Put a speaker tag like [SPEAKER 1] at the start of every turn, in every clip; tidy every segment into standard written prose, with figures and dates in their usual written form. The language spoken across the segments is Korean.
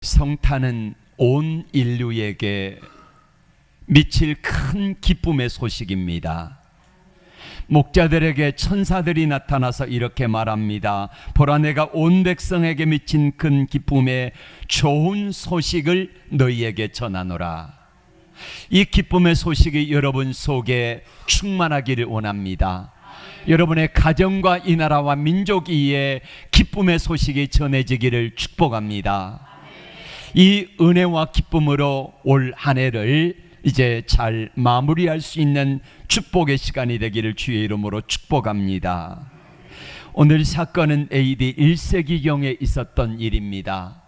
[SPEAKER 1] 성탄은 온 인류에게 미칠 큰 기쁨의 소식입니다. 목자들에게 천사들이 나타나서 이렇게 말합니다. 보라, 내가 온 백성에게 미친 큰 기쁨의 좋은 소식을 너희에게 전하노라. 이 기쁨의 소식이 여러분 속에 충만하기를 원합니다. 여러분의 가정과 이 나라와 민족 위에 기쁨의 소식이 전해지기를 축복합니다. 이 은혜와 기쁨으로 올 한 해를 이제 잘 마무리할 수 있는 축복의 시간이 되기를 주의 이름으로 축복합니다. 오늘 사건은 AD 1세기경에 있었던 일입니다.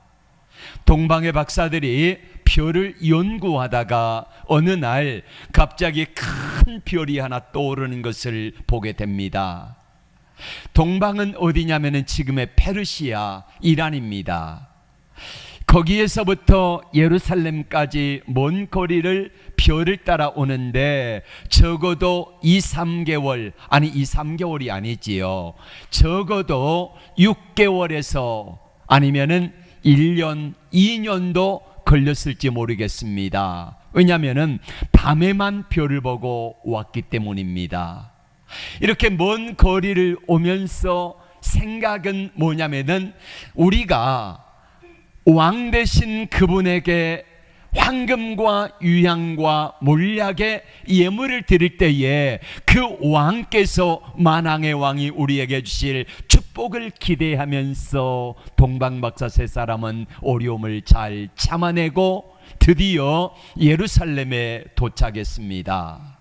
[SPEAKER 1] 동방의 박사들이 별을 연구하다가 어느 날 갑자기 큰 별이 하나 떠오르는 것을 보게 됩니다. 동방은 어디냐면은 지금의 페르시아, 이란입니다. 거기에서부터 예루살렘까지 먼 거리를 별을 따라 오는데 적어도 2-3개월, 아니 2-3개월이 아니지요. 적어도 6개월에서 아니면은 1년, 2년도 걸렸을지 모르겠습니다. 왜냐하면은 밤에만 별을 보고 왔기 때문입니다. 이렇게 먼 거리를 오면서 생각은 뭐냐면은 우리가 왕 되신 그분에게 황금과 유향과 몰약의 예물을 드릴 때에 그 왕께서 만왕의 왕이 우리에게 주실 축복을 기대하면서 동방박사 세 사람은 어려움을 잘 참아내고 드디어 예루살렘에 도착했습니다.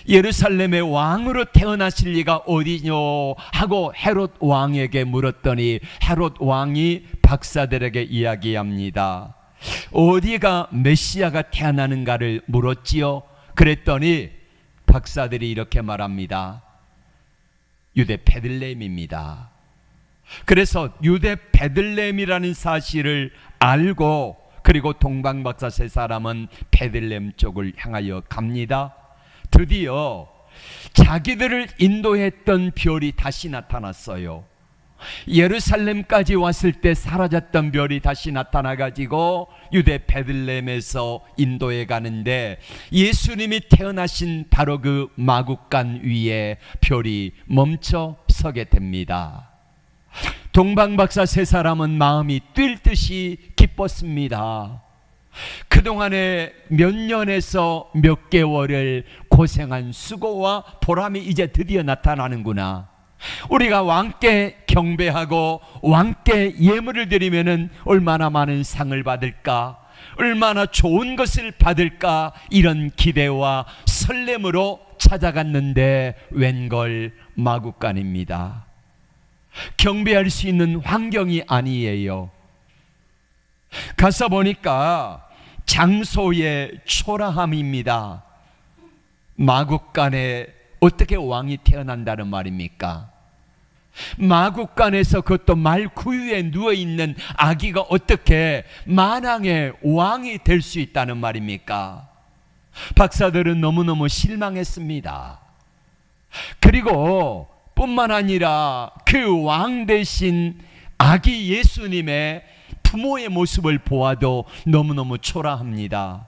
[SPEAKER 1] 예루살렘의 왕으로 태어나실 리가 어디뇨 하고 헤롯 왕에게 물었더니 헤롯 왕이 박사들에게 이야기합니다. 어디가 메시아가 태어나는가를 물었지요. 그랬더니 박사들이 이렇게 말합니다. 유대 베들레헴입니다. 그래서 유대 베들레헴이라는 사실을 알고 그리고 동방박사 세 사람은 베들레헴 쪽을 향하여 갑니다. 드디어 자기들을 인도했던 별이 다시 나타났어요. 예루살렘까지 왔을 때 사라졌던 별이 다시 나타나가지고 유대 베들레헴에서 인도에 가는데 예수님이 태어나신 바로 그 마국간 위에 별이 멈춰 서게 됩니다. 동방박사 세 사람은 마음이 뛸 듯이 기뻤습니다. 그동안에 몇 년에서 몇 개월을 고생한 수고와 보람이 이제 드디어 나타나는구나. 우리가 왕께 경배하고 왕께 예물을 드리면은 얼마나 많은 상을 받을까, 얼마나 좋은 것을 받을까, 이런 기대와 설렘으로 찾아갔는데 웬걸 마국간입니다. 경배할 수 있는 환경이 아니에요. 가서 보니까 장소의 초라함입니다. 마국간에 어떻게 왕이 태어난다는 말입니까? 마국간에서 그것도 말 구유에 누워있는 아기가 어떻게 만왕의 왕이 될 수 있다는 말입니까? 박사들은 너무너무 실망했습니다. 그리고 뿐만 아니라 그 왕 대신 아기 예수님의 부모의 모습을 보아도 너무너무 초라합니다.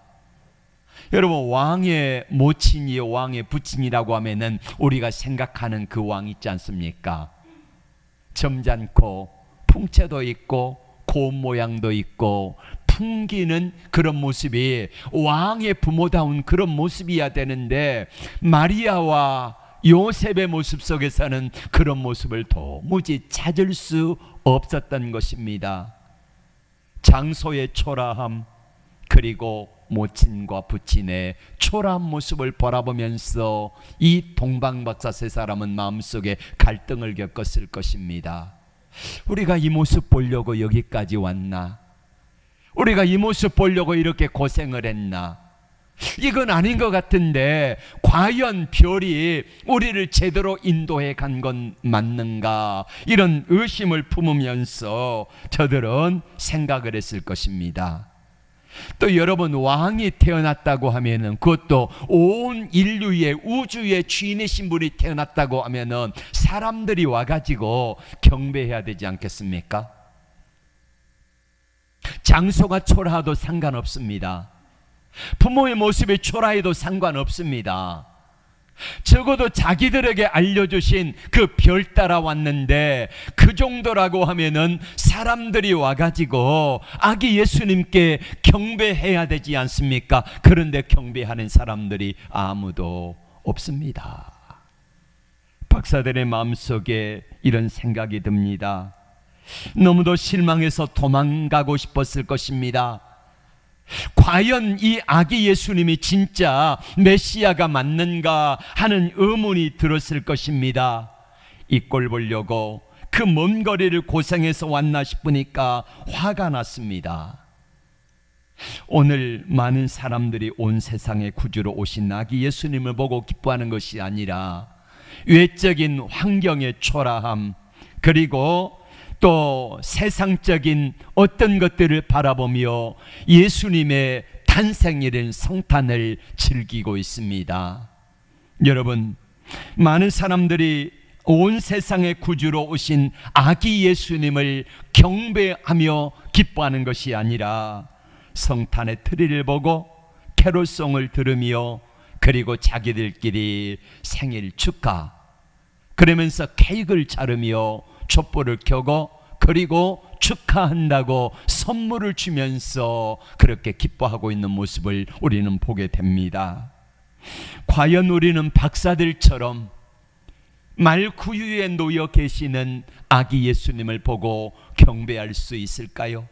[SPEAKER 1] 여러분, 왕의 모친이 왕의 부친이라고 하면은 우리가 생각하는 그 왕 있지 않습니까? 점잖고 풍채도 있고 고운 모양도 있고 풍기는 그런 모습이 왕의 부모다운 그런 모습이어야 되는데 마리아와 요셉의 모습 속에서는 그런 모습을 도무지 찾을 수 없었던 것입니다. 장소의 초라함, 그리고 모친과 부친의 초라한 모습을 바라보면서 이 동방박사 세 사람은 마음속에 갈등을 겪었을 것입니다. 우리가 이 모습 보려고 여기까지 왔나? 우리가 이 모습 보려고 이렇게 고생을 했나? 이건 아닌 것 같은데 과연 별이 우리를 제대로 인도해 간 건 맞는가? 이런 의심을 품으면서 저들은 생각을 했을 것입니다. 또 여러분, 왕이 태어났다고 하면은, 그것도 온 인류의 우주의 주인이신 분이 태어났다고 하면은 사람들이 와가지고 경배해야 되지 않겠습니까? 장소가 초라해도 상관없습니다. 부모의 모습이 초라해도 상관없습니다. 적어도 자기들에게 알려주신 그 별 따라왔는데 그 정도라고 하면은 사람들이 와가지고 아기 예수님께 경배해야 되지 않습니까? 그런데 경배하는 사람들이 아무도 없습니다. 박사들의 마음속에 이런 생각이 듭니다. 너무도 실망해서 도망가고 싶었을 것입니다. 과연 이 아기 예수님이 진짜 메시아가 맞는가 하는 의문이 들었을 것입니다. 이 꼴 보려고 그 먼 거리를 고생해서 왔나 싶으니까 화가 났습니다. 오늘 많은 사람들이 온 세상의 구주로 오신 아기 예수님을 보고 기뻐하는 것이 아니라 외적인 환경의 초라함, 그리고 또 세상적인 어떤 것들을 바라보며 예수님의 탄생일인 성탄을 즐기고 있습니다. 여러분, 많은 사람들이 온 세상의 구주로 오신 아기 예수님을 경배하며 기뻐하는 것이 아니라 성탄의 트리를 보고 캐롤송을 들으며 그리고 자기들끼리 생일 축하, 그러면서 케이크를 자르며 촛불을 켜고 그리고 축하한다고 선물을 주면서 그렇게 기뻐하고 있는 모습을 우리는 보게 됩니다. 과연 우리는 박사들처럼 말구유에 놓여 계시는 아기 예수님을 보고 경배할 수 있을까요?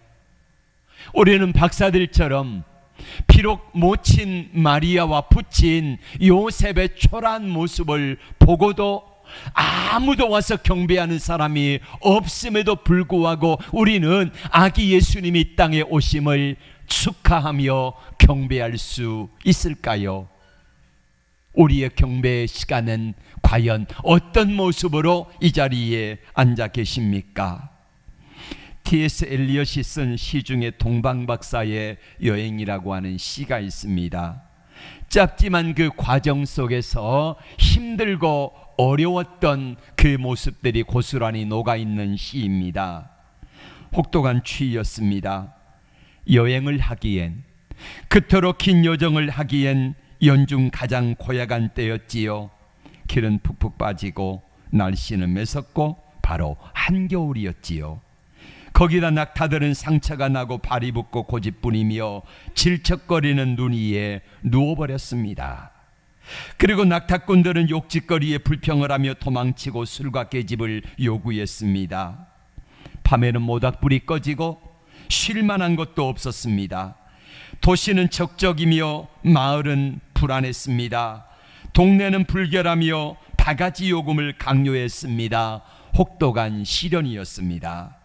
[SPEAKER 1] 우리는 박사들처럼 비록 모친 마리아와 부친 요셉의 초라한 모습을 보고도 아무도 와서 경배하는 사람이 없음에도 불구하고 우리는 아기 예수님이 이 땅에 오심을 축하하며 경배할 수 있을까요? 우리의 경배의 시간은 과연 어떤 모습으로 이 자리에 앉아 계십니까? T.S. 엘리엇이 쓴 시 중에 동방박사의 여행이라고 하는 시가 있습니다. 짧지만 그 과정 속에서 힘들고 어려웠던 그 모습들이 고스란히 녹아있는 시입니다. 혹독한 추위였습니다. 여행을 하기엔, 그토록 긴 여정을 하기엔 연중 가장 고약한 때였지요. 길은 푹푹 빠지고 날씨는 매섭고 바로 한겨울이었지요. 거기다 낙타들은 상처가 나고 발이 붓고 고집뿐이며 질척거리는 눈 위에 누워버렸습니다. 그리고 낙타꾼들은 욕짓거리에 불평을 하며 도망치고 술과 깨집을 요구했습니다. 밤에는 모닥불이 꺼지고 쉴 만한 것도 없었습니다. 도시는 적적이며 마을은 불안했습니다. 동네는 불결하며 바가지 요금을 강요했습니다. 혹독한 시련이었습니다.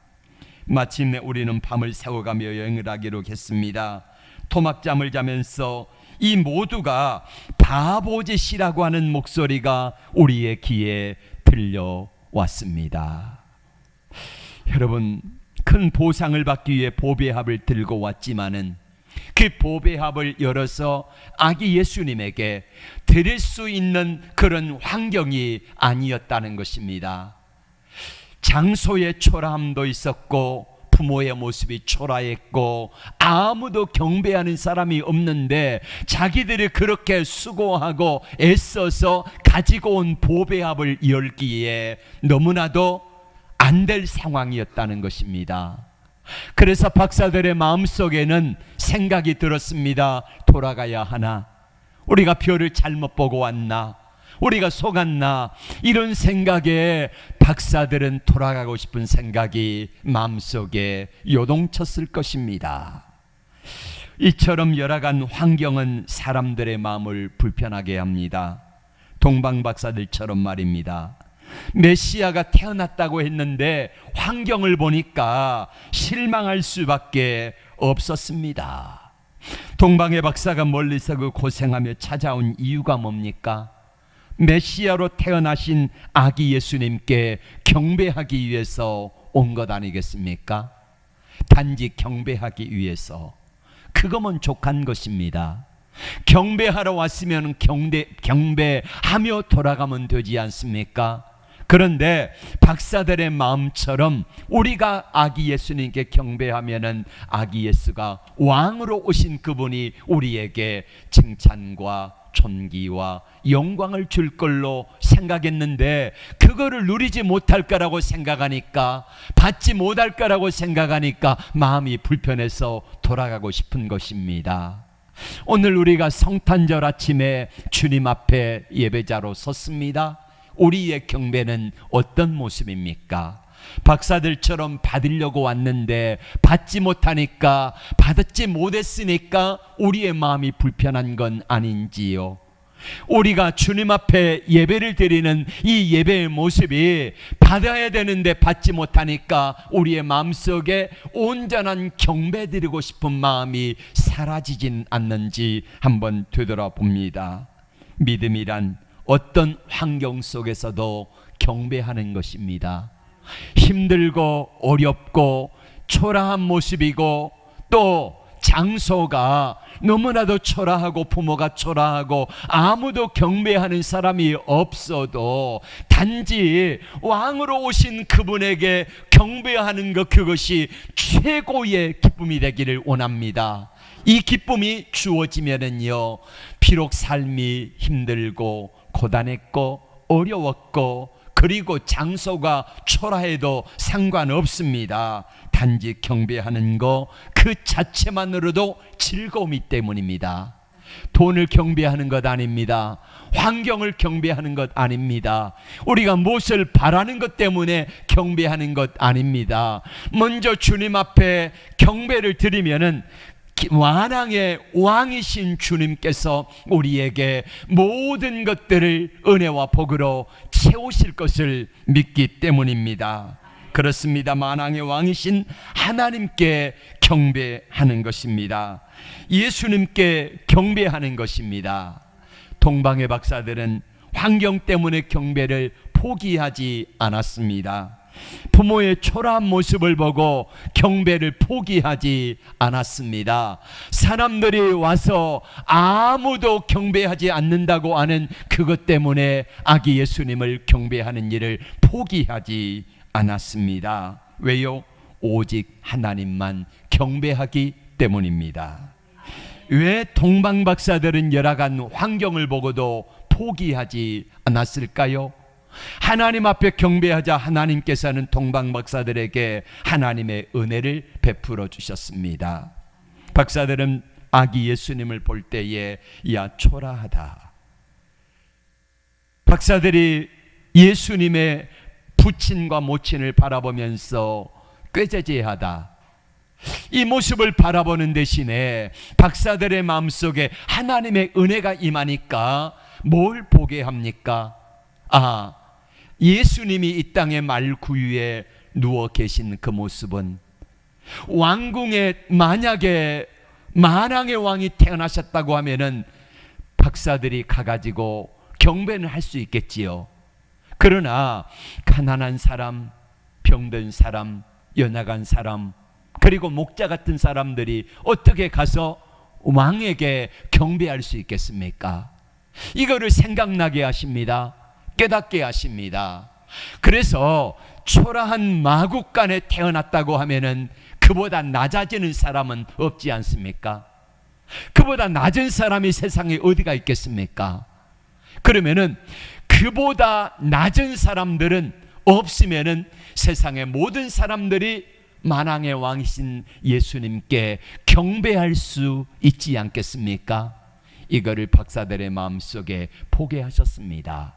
[SPEAKER 1] 마침내 우리는 밤을 새워가며 여행을 하기로 했습니다. 토막잠을 자면서 이 모두가 바보짓이라고 하는 목소리가 우리의 귀에 들려왔습니다. 여러분, 큰 보상을 받기 위해 보배합을 들고 왔지만은 그 보배합을 열어서 아기 예수님에게 드릴 수 있는 그런 환경이 아니었다는 것입니다. 장소의 초라함도 있었고 부모의 모습이 초라했고 아무도 경배하는 사람이 없는데 자기들이 그렇게 수고하고 애써서 가지고 온 보배합을 열기에 너무나도 안 될 상황이었다는 것입니다. 그래서 박사들의 마음속에는 생각이 들었습니다. 돌아가야 하나? 우리가 별을 잘못 보고 왔나? 우리가 속았나? 이런 생각에 박사들은 돌아가고 싶은 생각이 마음속에 요동쳤을 것입니다. 이처럼 열악한 환경은 사람들의 마음을 불편하게 합니다. 동방 박사들처럼 말입니다. 메시아가 태어났다고 했는데 환경을 보니까 실망할 수밖에 없었습니다. 동방의 박사가 멀리서 그 고생하며 찾아온 이유가 뭡니까? 메시아로 태어나신 아기 예수님께 경배하기 위해서 온 것 아니겠습니까? 단지 경배하기 위해서. 그거면 족한 것입니다. 경배하러 왔으면 경배하며 돌아가면 되지 않습니까? 그런데 박사들의 마음처럼 우리가 아기 예수님께 경배하면은 아기 예수가 왕으로 오신 그분이 우리에게 칭찬과 존귀와 영광을 줄 걸로 생각했는데, 그거를 누리지 못할 거라고 생각하니까, 받지 못할 거라고 생각하니까 마음이 불편해서 돌아가고 싶은 것입니다. 오늘 우리가 성탄절 아침에 주님 앞에 예배자로 섰습니다. 우리의 경배는 어떤 모습입니까? 박사들처럼 받으려고 왔는데 받지 못하니까, 받지 못했으니까 우리의 마음이 불편한 건 아닌지요? 우리가 주님 앞에 예배를 드리는 이 예배의 모습이 받아야 되는데 받지 못하니까 우리의 마음속에 온전한 경배 드리고 싶은 마음이 사라지진 않는지 한번 되돌아봅니다. 믿음이란 어떤 환경 속에서도 경배하는 것입니다. 힘들고 어렵고 초라한 모습이고, 또 장소가 너무나도 초라하고 부모가 초라하고 아무도 경배하는 사람이 없어도 단지 왕으로 오신 그분에게 경배하는 것, 그것이 최고의 기쁨이 되기를 원합니다. 이 기쁨이 주어지면은요, 비록 삶이 힘들고 고단했고 어려웠고 그리고 장소가 초라해도 상관없습니다. 단지 경배하는 거 그 자체만으로도 즐거움이 때문입니다. 돈을 경배하는 것 아닙니다. 환경을 경배하는 것 아닙니다. 우리가 무엇을 바라는 것 때문에 경배하는 것 아닙니다. 먼저 주님 앞에 경배를 드리면은 만왕의 왕이신 주님께서 우리에게 모든 것들을 은혜와 복으로 채우실 것을 믿기 때문입니다. 그렇습니다. 만왕의 왕이신 하나님께 경배하는 것입니다. 예수님께 경배하는 것입니다. 동방의 박사들은 환경 때문에 경배를 포기하지 않았습니다. 부모의 초라한 모습을 보고 경배를 포기하지 않았습니다. 사람들이 와서 아무도 경배하지 않는다고 하는 그것 때문에 아기 예수님을 경배하는 일을 포기하지 않았습니다. 왜요? 오직 하나님만 경배하기 때문입니다. 왜 동방박사들은 열악한 환경을 보고도 포기하지 않았을까요? 하나님 앞에 경배하자 하나님께서는 동방박사들에게 하나님의 은혜를 베풀어 주셨습니다. 박사들은 아기 예수님을 볼 때에 야 초라하다. 박사들이 예수님의 부친과 모친을 바라보면서 꾀죄죄하다. 이 모습을 바라보는 대신에 박사들의 마음속에 하나님의 은혜가 임하니까 뭘 보게 합니까? 예수님이 이 땅의 말구유에 누워 계신 그 모습은 왕궁에 만약에 만왕의 왕이 태어나셨다고 하면은 박사들이 가가지고 경배는 할 수 있겠지요. 그러나 가난한 사람, 병든 사람, 연약한 사람, 그리고 목자 같은 사람들이 어떻게 가서 왕에게 경배할 수 있겠습니까? 이거를 생각나게 하십니다. 깨닫게 하십니다. 그래서 초라한 마국간에 태어났다고 하면은 그보다 낮아지는 사람은 없지 않습니까? 그보다 낮은 사람이 세상에 어디가 있겠습니까? 그러면은 그보다 낮은 사람들은 없으면은 세상의 모든 사람들이 만왕의 왕이신 예수님께 경배할 수 있지 않겠습니까? 이거를 박사들의 마음속에 보게 하셨습니다.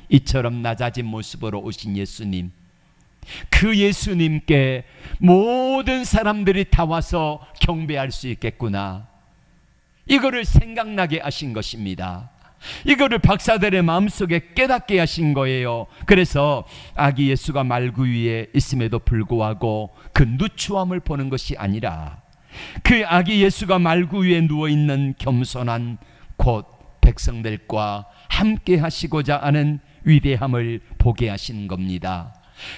[SPEAKER 1] 이처럼 낮아진 모습으로 오신 예수님, 그 예수님께 모든 사람들이 다 와서 경배할 수 있겠구나. 이거를 생각나게 하신 것입니다. 이거를 박사들의 마음속에 깨닫게 하신 거예요. 그래서 아기 예수가 말구 위에 있음에도 불구하고 그 누추함을 보는 것이 아니라 그 아기 예수가 말구 위에 누워있는 겸손한 곧 백성들과 함께 하시고자 하는 위대함을 보게 하시는 겁니다.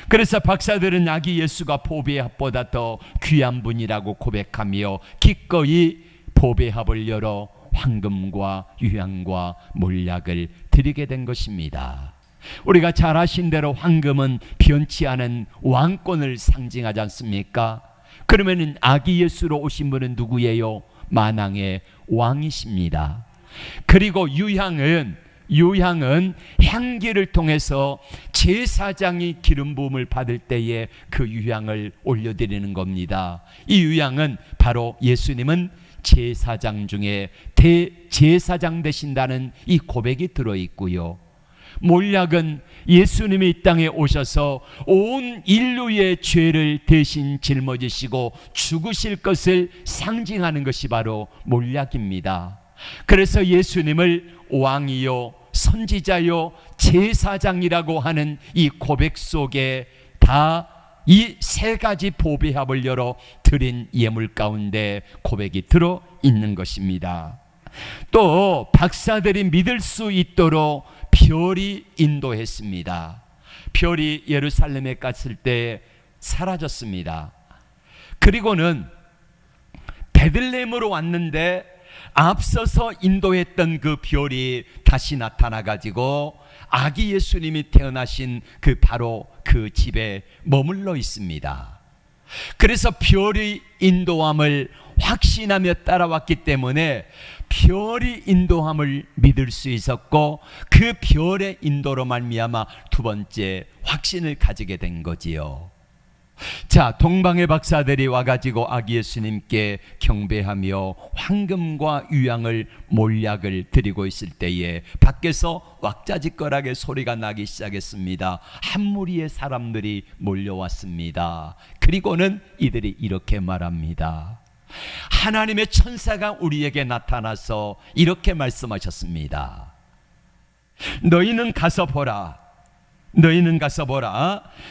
[SPEAKER 1] 그래서 박사들은 아기 예수가 보배합보다 더 귀한 분이라고 고백하며 기꺼이 보배합을 열어 황금과 유향과 몰약을 드리게 된 것입니다. 우리가 잘 아신 대로 황금은 변치 않은 왕권을 상징하지 않습니까? 그러면 아기 예수로 오신 분은 누구예요? 만왕의 왕이십니다. 그리고 유향은 향기를 통해서 제사장이 기름 부음을 받을 때에 그 유향을 올려드리는 겁니다. 이 유향은 바로 예수님은 제사장 중에 대제사장 되신다는 이 고백이 들어있고요. 몰약은 예수님이 이 땅에 오셔서 온 인류의 죄를 대신 짊어지시고 죽으실 것을 상징하는 것이 바로 몰약입니다. 그래서 예수님을 왕이요, 선지자요, 제사장이라고 하는 이 고백 속에 다 이 세 가지 보배합을 열어 드린 예물 가운데 고백이 들어 있는 것입니다. 또 박사들이 믿을 수 있도록 별이 인도했습니다. 별이 예루살렘에 갔을 때 사라졌습니다. 그리고는 베들레헴으로 왔는데 앞서서 인도했던 그 별이 다시 나타나 가지고 아기 예수님이 태어나신 바로 그 집에 머물러 있습니다. 그래서 별의 인도함을 확신하며 따라왔기 때문에 별의 인도함을 믿을 수 있었고, 그 별의 인도로 말미암아 두 번째 확신을 가지게 된 거지요. 자, 동방의 박사들이 와가지고 아기 예수님께 경배하며 황금과 유향을 몰약을 드리고 있을 때에 밖에서 왁자지껄하게 소리가 나기 시작했습니다. 한 무리의 사람들이 몰려왔습니다. 그리고는 이들이 이렇게 말합니다. 하나님의 천사가 우리에게 나타나서 이렇게 말씀하셨습니다. 너희는 가서 보라.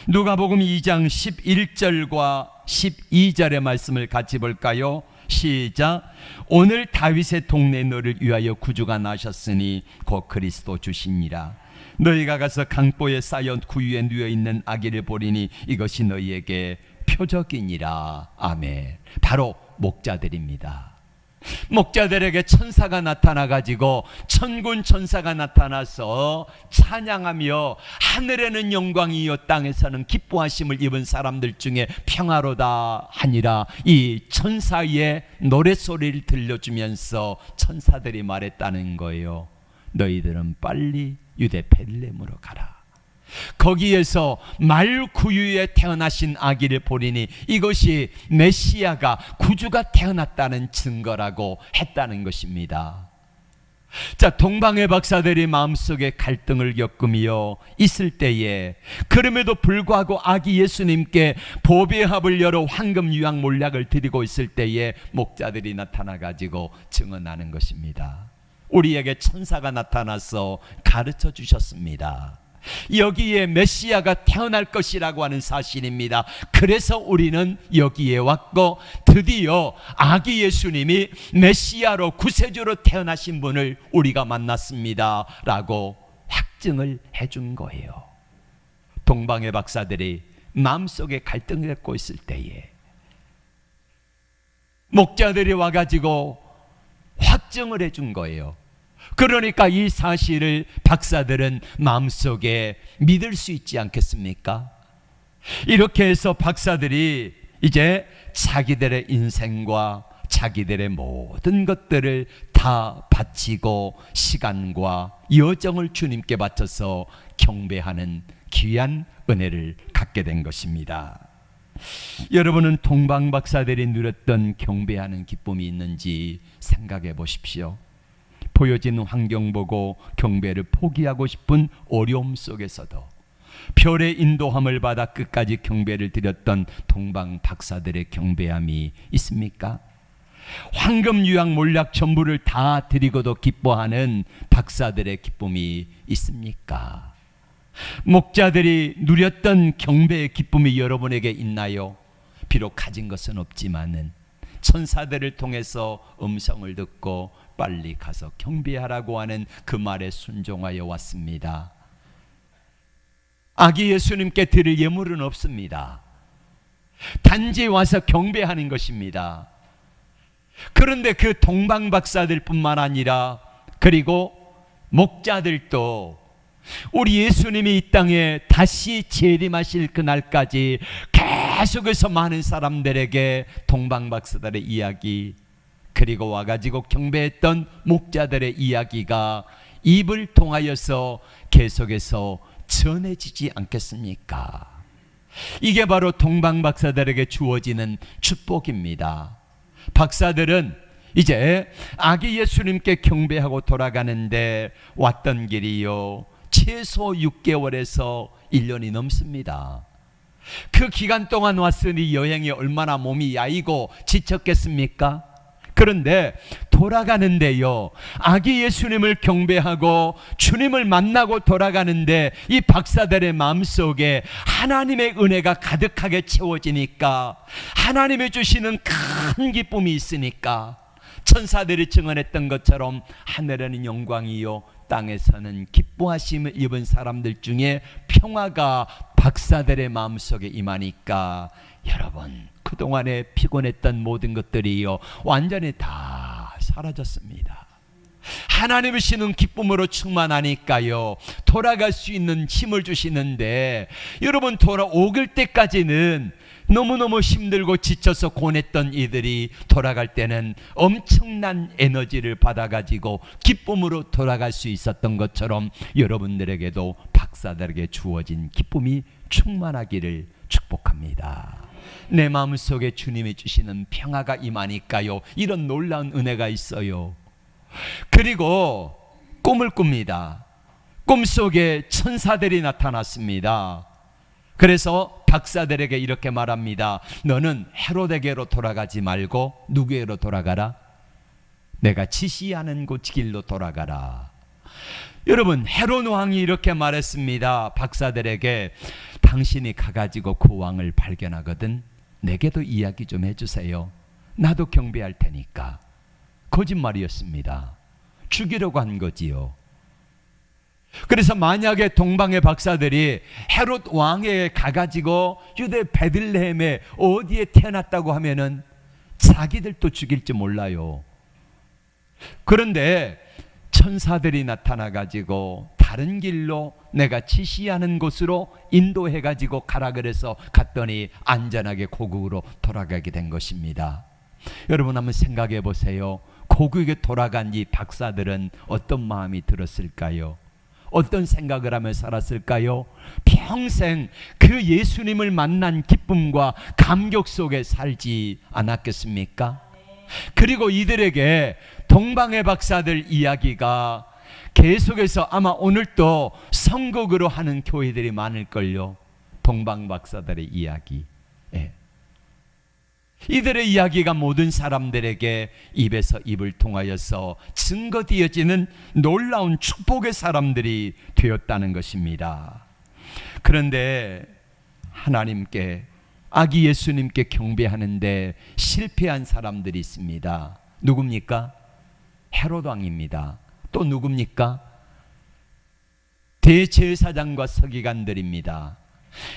[SPEAKER 1] 누가복음 2장 11절과 12절의 말씀을 같이 볼까요? 시작. 오늘 다윗의 동네 너를 위하여 구주가 나셨으니 곧 그리스도 주시니라. 너희가 가서 강보에 쌓여 구유에 누워 있는 아기를 보리니 이것이 너희에게 표적이니라. 아멘. 바로 목자들입니다. 목자들에게 천사가 나타나가지고 천군 천사가 나타나서 찬양하며 하늘에는 영광이요 땅에서는 기뻐하심을 입은 사람들 중에 평화로다 하니라. 이 천사의 노랫소리를 들려주면서 천사들이 말했다는 거예요. 너희들은 빨리 유대 베들레헴으로 가라. 거기에서 말구유에 태어나신 아기를 보리니 이것이 메시아가 구주가 태어났다는 증거라고 했다는 것입니다. 자, 동방의 박사들이 마음속에 갈등을 겪으며 있을 때에, 그럼에도 불구하고 아기 예수님께 보배합을 열어 황금 유향 몰약을 드리고 있을 때에 목자들이 나타나 가지고 증언하는 것입니다. 우리에게 천사가 나타나서 가르쳐 주셨습니다. 여기에 메시아가 태어날 것이라고 하는 사실입니다. 그래서 우리는 여기에 왔고 드디어 아기 예수님이 메시아로 구세주로 태어나신 분을 우리가 만났습니다 라고 확증을 해준 거예요. 동방의 박사들이 마음속에 갈등을 겪고 있을 때에 목자들이 와가지고 확증을 해준 거예요. 그러니까 이 사실을 박사들은 마음속에 믿을 수 있지 않겠습니까? 이렇게 해서 박사들이 이제 자기들의 인생과 자기들의 모든 것들을 다 바치고 시간과 여정을 주님께 바쳐서 경배하는 귀한 은혜를 갖게 된 것입니다. 여러분은 동방 박사들이 누렸던 경배하는 기쁨이 있는지 생각해 보십시오. 보여진 환경 보고 경배를 포기하고 싶은 어려움 속에서도 별의 인도함을 받아 끝까지 경배를 드렸던 동방 박사들의 경배함이 있습니까? 황금 유향 몰약 전부를 다 드리고도 기뻐하는 박사들의 기쁨이 있습니까? 목자들이 누렸던 경배의 기쁨이 여러분에게 있나요? 비록 가진 것은 없지만은 천사들을 통해서 음성을 듣고 빨리 가서 경배하라고 하는 그 말에 순종하여 왔습니다. 아기 예수님께 드릴 예물은 없습니다. 단지 와서 경배하는 것입니다. 그런데 그 동방 박사들 뿐만 아니라 그리고 목자들도 우리 예수님이 이 땅에 다시 재림하실 그날까지 계속해서 많은 사람들에게 동방박사들의 이야기, 그리고 와가지고 경배했던 목자들의 이야기가 입을 통하여서 계속해서 전해지지 않겠습니까? 이게 바로 동방박사들에게 주어지는 축복입니다. 박사들은 이제 아기 예수님께 경배하고 돌아가는데 왔던 길이요, 최소 6개월에서 1년이 넘습니다. 그 기간 동안 왔으니 여행이 얼마나 몸이 야이고 지쳤겠습니까? 그런데 돌아가는데요, 아기 예수님을 경배하고 주님을 만나고 돌아가는데 이 박사들의 마음속에 하나님의 은혜가 가득하게 채워지니까, 하나님이 주시는 큰 기쁨이 있으니까, 천사들이 증언했던 것처럼 하늘에는 영광이요 땅에서는 기뻐하심을 입은 사람들 중에 평화가 박사들의 마음속에 임하니까, 여러분 그동안에 피곤했던 모든 것들이요 완전히 다 사라졌습니다. 하나님이 주시는 기쁨으로 충만하니까요 돌아갈 수 있는 힘을 주시는데, 여러분 돌아오길 때까지는 너무너무 힘들고 지쳐서 고냈던 이들이 돌아갈 때는 엄청난 에너지를 받아가지고 기쁨으로 돌아갈 수 있었던 것처럼, 여러분들에게도 박사들에게 주어진 기쁨이 충만하기를 축복합니다. 내 마음속에 주님이 주시는 평화가 임하니까요 이런 놀라운 은혜가 있어요. 그리고 꿈을 꿉니다. 꿈속에 천사들이 나타났습니다. 그래서 박사들에게 이렇게 말합니다. 너는 헤로데게로 돌아가지 말고 누구에게로 돌아가라? 내가 지시하는 곳 길로 돌아가라. 여러분 헤롯 왕이 이렇게 말했습니다. 박사들에게, 당신이 가가지고 그 왕을 발견하거든 내게도 이야기 좀 해주세요. 나도 경배할 테니까. 거짓말이었습니다. 죽이려고 한 거지요. 그래서 만약에 동방의 박사들이 헤롯 왕에 가가지고 유대 베들레헴에 어디에 태어났다고 하면은 자기들도 죽일지 몰라요. 그런데 천사들이 나타나가지고 다른 길로 내가 지시하는 곳으로 인도해가지고 가라 그래서 갔더니 안전하게 고국으로 돌아가게 된 것입니다. 여러분 한번 생각해 보세요. 고국에 돌아간 이 박사들은 어떤 마음이 들었을까요? 어떤 생각을 하며 살았을까요? 평생 그 예수님을 만난 기쁨과 감격 속에 살지 않았겠습니까? 그리고 이들에게 동방의 박사들 이야기가 계속해서 아마 오늘도 선곡으로 하는 교회들이 많을걸요. 동방 박사들의 이야기. 이들의 이야기가 모든 사람들에게 입에서 입을 통하여서 증거되어지는 놀라운 축복의 사람들이 되었다는 것입니다. 그런데 하나님께, 아기 예수님께 경배하는데 실패한 사람들이 있습니다. 누굽니까? 헤롯 왕입니다. 또 누굽니까? 대제사장과 서기관들입니다.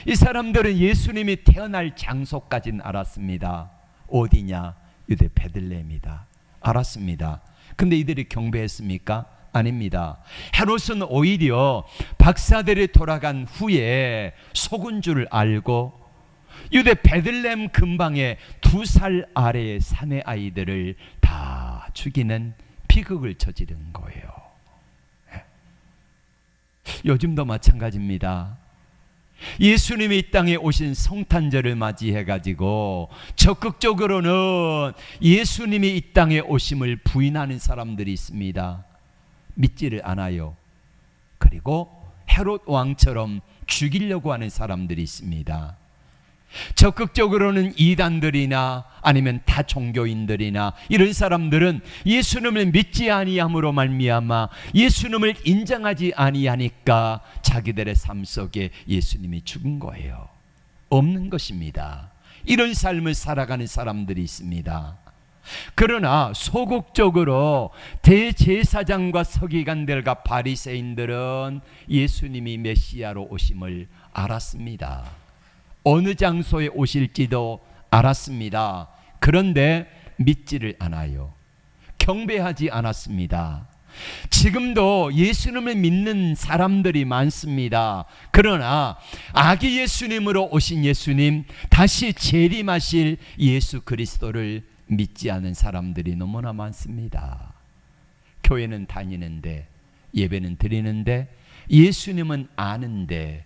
[SPEAKER 1] 이 사람들은 예수님이 태어날 장소까지는 알았습니다. 어디냐? 유대 베들레헴이다. 알았습니다. 근데 이들이 경배했습니까? 아닙니다. 헤롯은 오히려 박사들이 돌아간 후에 속은 줄 알고 유대 베들레헴 근방에 2살 아래의 사내 아이들을 다 죽이는 비극을 저지른 거예요. 요즘도 마찬가지입니다. 예수님이 이 땅에 오신 성탄절을 맞이해가지고 적극적으로는 예수님이 이 땅에 오심을 부인하는 사람들이 있습니다. 믿지를 않아요. 그리고 헤롯 왕처럼 죽이려고 하는 사람들이 있습니다. 적극적으로는 이단들이나 아니면 타 종교인들이나 이런 사람들은 예수님을 믿지 아니함으로 말미암아 예수님을 인정하지 아니하니까 자기들의 삶 속에 예수님이 죽은 거예요. 없는 것입니다. 이런 삶을 살아가는 사람들이 있습니다. 그러나 소극적으로 대제사장과 서기관들과 바리새인들은 예수님이 메시아로 오심을 알았습니다. 어느 장소에 오실지도 알았습니다. 그런데 믿지를 않아요. 경배하지 않았습니다. 지금도 예수님을 믿는 사람들이 많습니다. 그러나 아기 예수님으로 오신 예수님, 다시 재림하실 예수 그리스도를 믿지 않은 사람들이 너무나 많습니다. 교회는 다니는데, 예배는 드리는데, 예수님은 아는데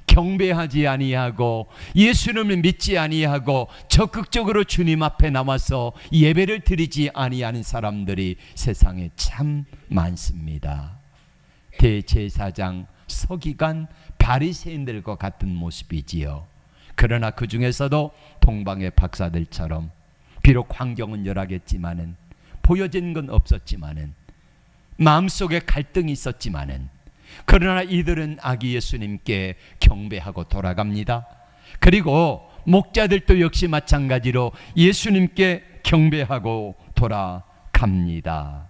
[SPEAKER 1] 경배하지 아니하고 예수님을 믿지 아니하고 적극적으로 주님 앞에 나와서 예배를 드리지 아니하는 사람들이 세상에 참 많습니다. 대제사장, 서기관, 바리새인들과 같은 모습이지요. 그러나 그 중에서도 동방의 박사들처럼 비록 환경은 열악했지만은, 보여진 건 없었지만은, 마음속에 갈등이 있었지만은, 그러나 이들은 아기 예수님께 경배하고 돌아갑니다. 그리고 목자들도 역시 마찬가지로 예수님께 경배하고 돌아갑니다.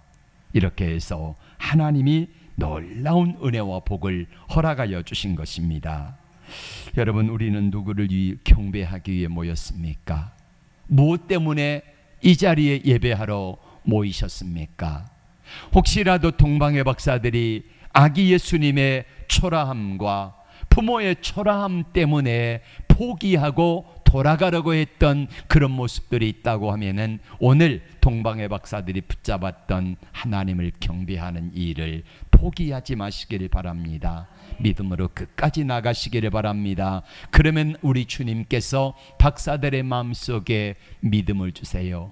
[SPEAKER 1] 이렇게 해서 하나님이 놀라운 은혜와 복을 허락하여 주신 것입니다. 여러분, 우리는 누구를 경배하기 위해 모였습니까? 무엇 때문에 이 자리에 예배하러 모이셨습니까? 혹시라도 동방의 박사들이 아기 예수님의 초라함과 부모의 초라함 때문에 포기하고 돌아가려고 했던 그런 모습들이 있다고 하면은, 오늘 동방의 박사들이 붙잡았던 하나님을 경배하는 일을 포기하지 마시기를 바랍니다. 믿음으로 끝까지 나가시기를 바랍니다. 그러면 우리 주님께서 박사들의 마음속에 믿음을 주세요.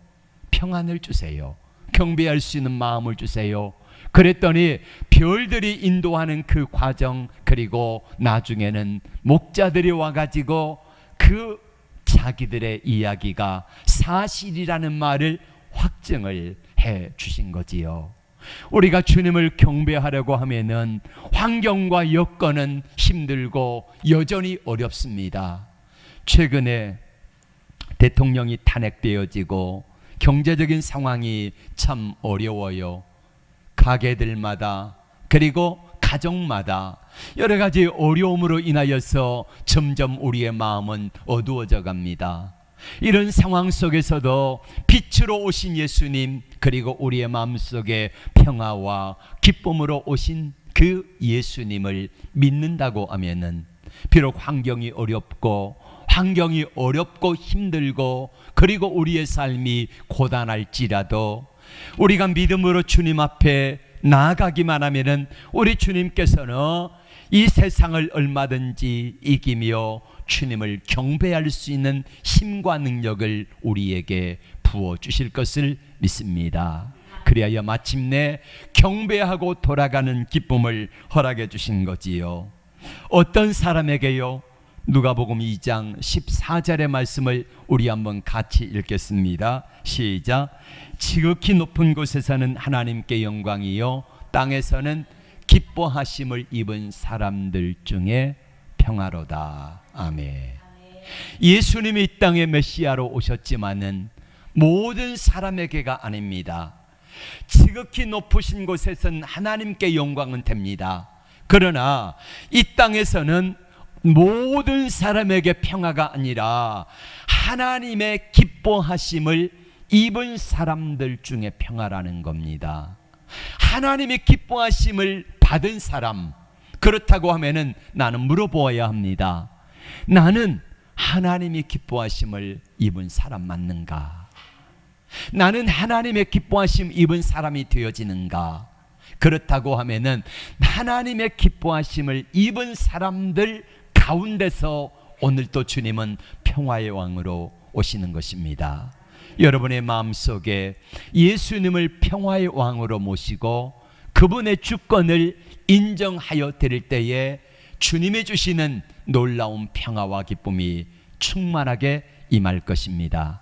[SPEAKER 1] 평안을 주세요. 경배할 수 있는 마음을 주세요. 그랬더니 별들이 인도하는 그 과정, 그리고 나중에는 목자들이 와가지고 그 자기들의 이야기가 사실이라는 말을 확증을 해 주신 거지요. 우리가 주님을 경배하려고 하면은 환경과 여건은 힘들고 여전히 어렵습니다. 최근에 대통령이 탄핵되어지고 경제적인 상황이 참 어려워요. 가게들마다, 그리고 가정마다 여러 가지 어려움으로 인하여서 점점 우리의 마음은 어두워져 갑니다. 이런 상황 속에서도 빛으로 오신 예수님, 그리고 우리의 마음속에 평화와 기쁨으로 오신 그 예수님을 믿는다고 하면은, 비록 환경이 어렵고 힘들고, 그리고 우리의 삶이 고단할지라도 우리가 믿음으로 주님 앞에 나아가기만 하면은 우리 주님께서는 이 세상을 얼마든지 이기며 주님을 경배할 수 있는 힘과 능력을 우리에게 부어주실 것을 믿습니다. 그리하여 마침내 경배하고 돌아가는 기쁨을 허락해 주신 거지요. 어떤 사람에게요? 누가복음 2장 14절의 말씀을 우리 한번 같이 읽겠습니다. 시작. 지극히 높은 곳에서는 하나님께 영광이요, 땅에서는 기뻐하심을 입은 사람들 중에 평화로다. 아멘. 예수님이 이 땅에 메시아로 오셨지만은 모든 사람에게가 아닙니다. 지극히 높으신 곳에서는 하나님께 영광은 됩니다. 그러나 이 땅에서는 모든 사람에게 평화가 아니라 하나님의 기뻐하심을 입은 사람들 중에 평화라는 겁니다. 하나님의 기뻐하심을 받은 사람, 그렇다고 하면은 나는 물어보아야 합니다. 나는 하나님의 기뻐하심을 입은 사람 맞는가? 나는 하나님의 기뻐하심 입은 사람이 되어지는가? 그렇다고 하면은 하나님의 기뻐하심을 입은 사람들 가운데서 오늘 또 주님은 평화의 왕으로 오시는 것입니다. 여러분의 마음속에 예수님을 평화의 왕으로 모시고 그분의 주권을 인정하여 드릴 때에 주님이 주시는 놀라운 평화와 기쁨이 충만하게 임할 것입니다.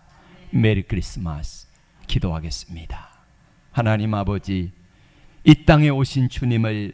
[SPEAKER 1] 메리 크리스마스. 기도하겠습니다. 하나님 아버지, 이 땅에 오신 주님을